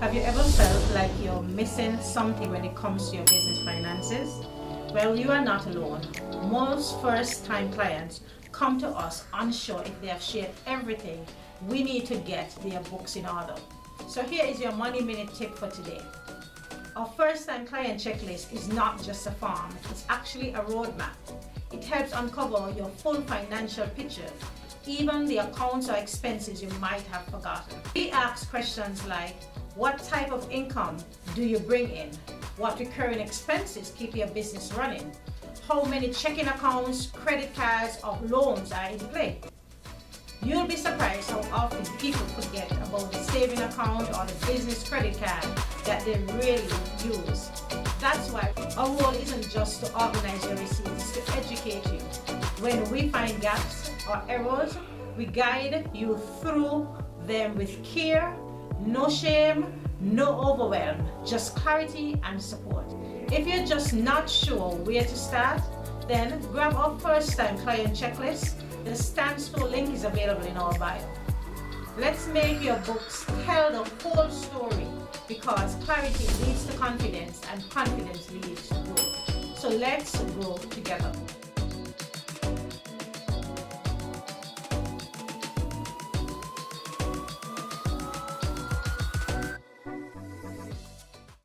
Have you ever felt like you're missing something when it comes to your business finances? Well, you are not alone. Most first-time clients come to us unsure if they have shared everything we need to get their books in order. So here is your Money Minute tip for today. Our first-time client checklist is not just a form, it's actually a roadmap. It helps uncover your full financial picture, even the accounts or expenses you might have forgotten. We ask questions like, what type of income do you bring in? What recurring expenses keep your business running? How many checking accounts, credit cards, or loans are in play? You'll be surprised how often people forget about the saving account or the business credit card that they really use. That's why our role isn't just to organize your receipts, it's to educate you. When we find gaps or errors, we guide you through them with care, no shame, no overwhelm, just clarity and support. If you're just not sure where to start, then grab our first-time client checklist. The standstill link is available in our bio. Let's make your books tell the whole story, because clarity leads to confidence and confidence leads to growth. So let's grow together.